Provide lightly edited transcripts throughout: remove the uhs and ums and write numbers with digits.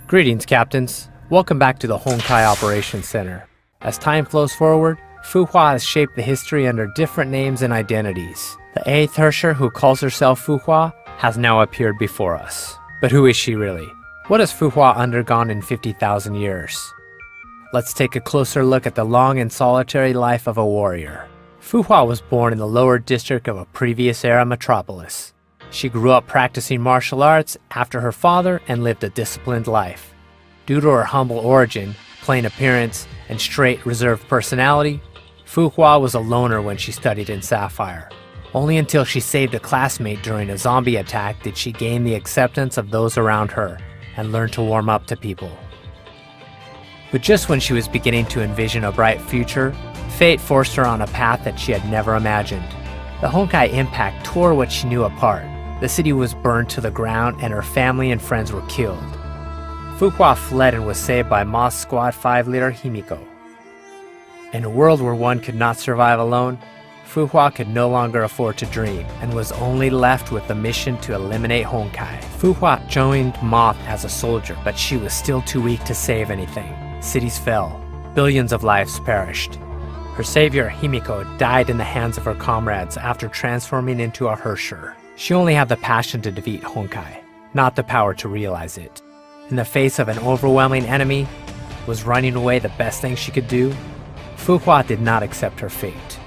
Greetings, Captains. Welcome back to the Honkai Operations Center. As time flows forward, Fuhua has shaped the history under different names and identities. The 8th Herrscher, who calls herself Fuhua, has now appeared before us. But who is she really? What has Fuhua undergone in 50,000 years? Let's take a closer look at the long and solitary life of a warrior. Fuhua was born in the lower district of a previous era metropolis. She grew up practicing martial arts after her father and lived a disciplined life. Due to her humble origin, plain appearance, and straight, reserved personality, Fuhua was a loner when she studied in Sapphire. Only until she saved a classmate during a zombie attack did she gain the acceptance of those around her and learn to warm up to people. But just when she was beginning to envision a bright future, fate forced her on a path that she had never imagined. The Honkai Impact tore what she knew apart. The city was burned to the ground and her family and friends were killed. Fuhua fled and was saved by Moss Squad 5 leader Himiko. In a world where one could not survive alone, Fuhua could no longer afford to dream and was only left with the mission to eliminate Honkai. Fuhua joined Moth as a soldier, but she was still too weak to save anything. Cities fell. Billions of lives perished. Her savior, Himiko, died in the hands of her comrades after transforming into a Herrscher. She only had the passion to defeat Honkai, not the power to realize it. In the face of an overwhelming enemy, was running away the best thing she could do? Fuhua did not accept her fate.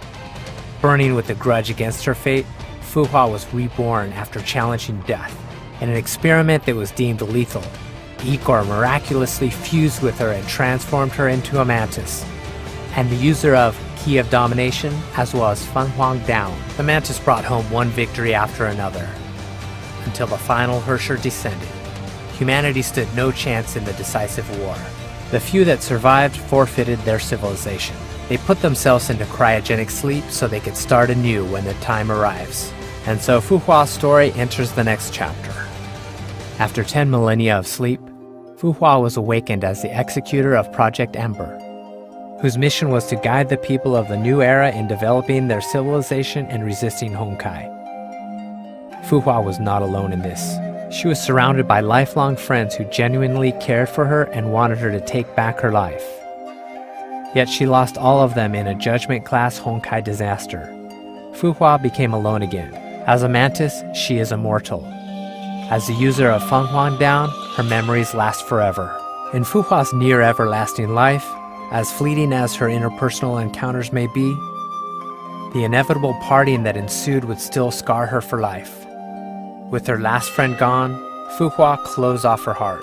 Burning with a grudge against her fate, Fuhua was reborn after challenging death. In an experiment that was deemed lethal, Igor miraculously fused with her and transformed her into a mantis. And the user of Key of Domination, as well as Fan Huang down, the mantis brought home one victory after another, until the final Herrscher descended. Humanity stood no chance in the decisive war. The few that survived forfeited their civilization. They put themselves into cryogenic sleep so they could start anew when the time arrives. And so Fuhua's story enters the next chapter. After 10 millennia of sleep, Fuhua was awakened as the executor of Project Ember, whose mission was to guide the people of the new era in developing their civilization and resisting Honkai. Fuhua was not alone in this. She was surrounded by lifelong friends who genuinely cared for her and wanted her to take back her life. Yet she lost all of them in a judgment-class Honkai disaster. Fuhua became alone again. As a mantis, she is immortal. As the user of Fan Huang down, her memories last forever. In Fuhua's near-everlasting life, as fleeting as her interpersonal encounters may be, the inevitable parting that ensued would still scar her for life. With her last friend gone, Fuhua closed off her heart.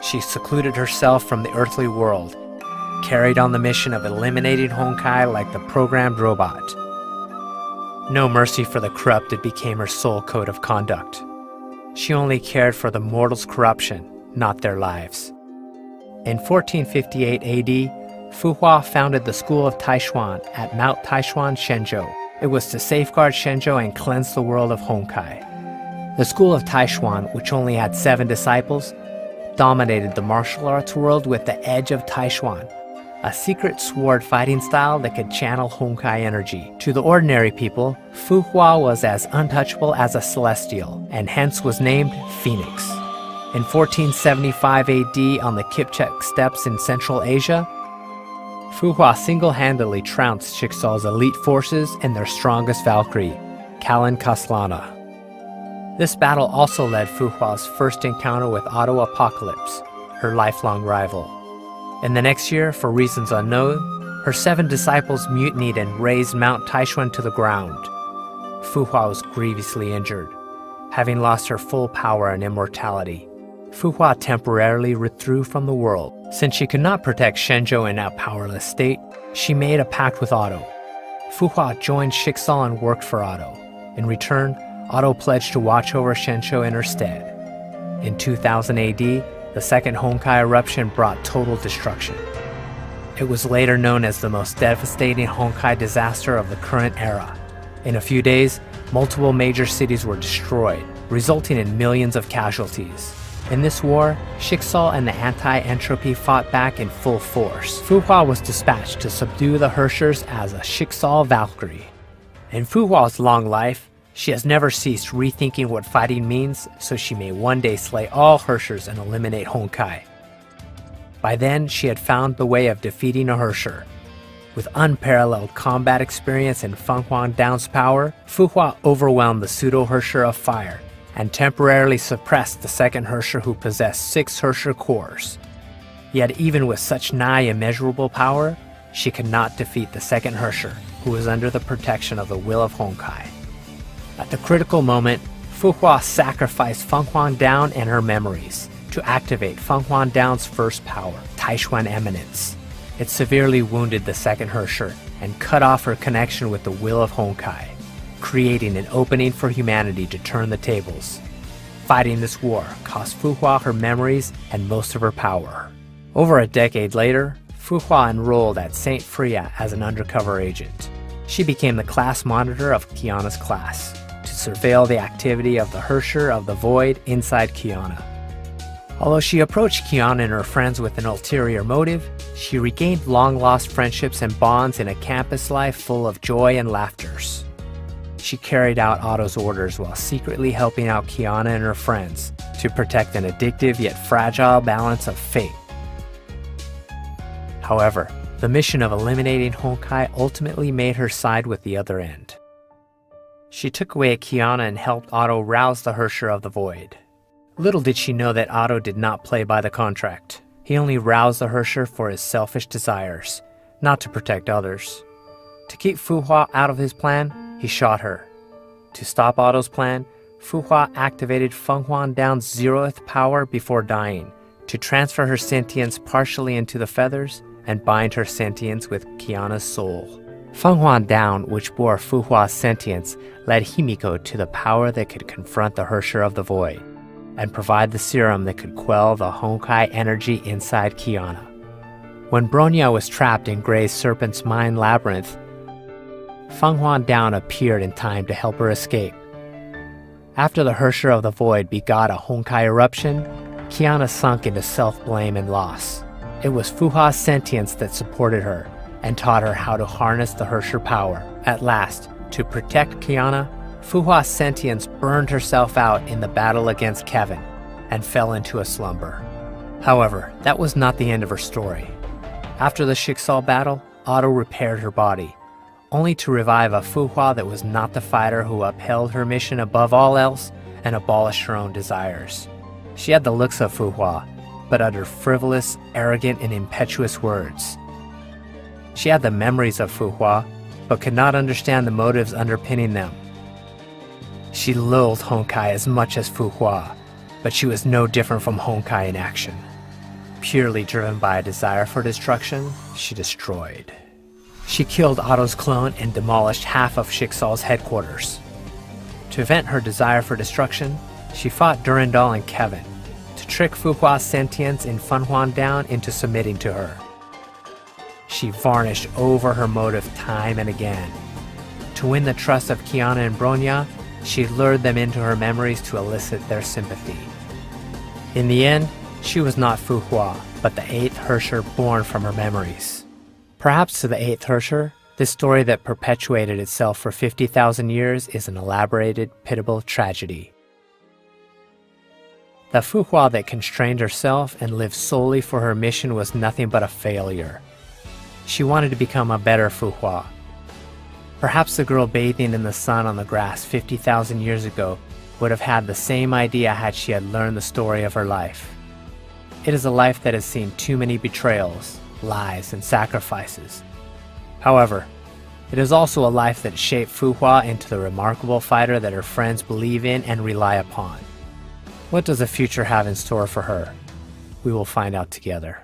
She secluded herself from the earthly world, carried on the mission of eliminating Honkai like the programmed robot. No mercy for the corrupted became her sole code of conduct. She only cared for the mortals' corruption, not their lives. In 1458 AD, Fuhua founded the School of Taishuan at Mount Taishuan, Shenzhou. It was to safeguard Shenzhou and cleanse the world of Honkai. The School of Taishuan, which only had 7 disciples, dominated the martial arts world with the Edge of Taishuan, a secret sword fighting style that could channel Honkai energy. To the ordinary people, Fuhua was as untouchable as a celestial, and hence was named Phoenix. In 1475 AD, on the Kipchak steppes in Central Asia, Fuhua single-handedly trounced Shiksaw's elite forces and their strongest Valkyrie, Kalin Kaslana. This battle also led Fuhua's first encounter with Otto Apocalypse, her lifelong rival. In the next year, for reasons unknown, her 7 disciples mutinied and razed Mount Taishuan to the ground. Fuhua was grievously injured, having lost her full power and immortality. Fuhua temporarily withdrew from the world. Since she could not protect Shenzhou in a powerless state, she made a pact with Otto. Fuhua joined Shiksaw and worked for Otto. In return, Otto pledged to watch over Shenzhou in her stead. In 2000 AD, the second Honkai eruption brought total destruction. It was later known as the most devastating Honkai disaster of the current era. In a few days, multiple major cities were destroyed, resulting in millions of casualties. In this war, Shiksaw and the anti-entropy fought back in full force. Fuhua was dispatched to subdue the Herrschers as a Shiksaw Valkyrie. In Fuhua's long life, She has never ceased rethinking what fighting means, so she may one day slay all Hershers and eliminate Honkai. By then, she had found the way of defeating a Hersher. With unparalleled combat experience and Feng Huang Down's power, Fu Hua overwhelmed the pseudo-Hersher of fire and temporarily suppressed the second Hersher who possessed 6 Hersher cores. Yet even with such nigh immeasurable power, she could not defeat the second Hersher, who was under the protection of the will of Honkai. At the critical moment, Fu Hua sacrificed Feng Huang Down and her memories to activate Feng Huang Down's first power, Taishuan Eminence. It severely wounded the second Hersher and cut off her connection with the will of Honkai, creating an opening for humanity to turn the tables. Fighting this war cost Fu Hua her memories and most of her power. Over a decade later, Fu Hua enrolled at St. Freya as an undercover agent. She became the class monitor of Kiana's class, to surveil the activity of the Hersher of the Void inside Kiana. Although she approached Kiana and her friends with an ulterior motive, she regained long-lost friendships and bonds in a campus life full of joy and laughters. She carried out Otto's orders while secretly helping out Kiana and her friends to protect an addictive yet fragile balance of fate. However, the mission of eliminating Honkai ultimately made her side with the other end. She took away Kiana and helped Otto rouse the Hersher of the Void. Little did she know that Otto did not play by the contract. He only roused the Hersher for his selfish desires, not to protect others. To keep Fu Hua out of his plan, he shot her. To stop Otto's plan, Fu Hua activated Feng Huang Down's 0th power before dying, to transfer her sentience partially into the feathers and bind her sentience with Kiana's soul. Feng Huang Down, which bore Fu Hua's sentience, led Himiko to the power that could confront the Hersher of the Void, and provide the serum that could quell the Honkai energy inside Kiana. When Bronya was trapped in Grey's Serpent's Mind Labyrinth, Feng Huang Down appeared in time to help her escape. After the Hersher of the Void begot a Honkai eruption, Kiana sunk into self-blame and loss. It was Fu Hua's sentience that supported her and taught her how to harness the Hersher power. At last, to protect Kiana, Fu Hua's sentience burned herself out in the battle against Kevin and fell into a slumber. However, that was not the end of her story. After the Schicksal battle, Otto repaired her body, only to revive a Fu Hua that was not the fighter who upheld her mission above all else and abolished her own desires. She had the looks of Fu Hua, but uttered frivolous, arrogant, and impetuous words. She had the memories of Fu Hua, but could not understand the motives underpinning them. She loathed Honkai as much as Fu Hua, but she was no different from Honkai in action. Purely driven by a desire for destruction, she destroyed. She killed Otto's clone and demolished half of Schicksal's headquarters. To vent her desire for destruction, she fought Durandal and Kevin, to trick Fu Hua's sentience in Feng Huang Down into submitting to her. She varnished over her motive time and again. To win the trust of Kiana and Bronya, she lured them into her memories to elicit their sympathy. In the end, she was not Fu Hua, but the 8th Hersher born from her memories. Perhaps to the 8th Hersher, this story that perpetuated itself for 50,000 years is an elaborated, pitiable tragedy. The Fu Hua that constrained herself and lived solely for her mission was nothing but a failure. She wanted to become a better Fu Hua. Perhaps the girl bathing in the sun on the grass 50,000 years ago would have had the same idea had she had learned the story of her life. It is a life that has seen too many betrayals, lies, and sacrifices. However, it is also a life that shaped Fu Hua into the remarkable fighter that her friends believe in and rely upon. What does the future have in store for her? We will find out together.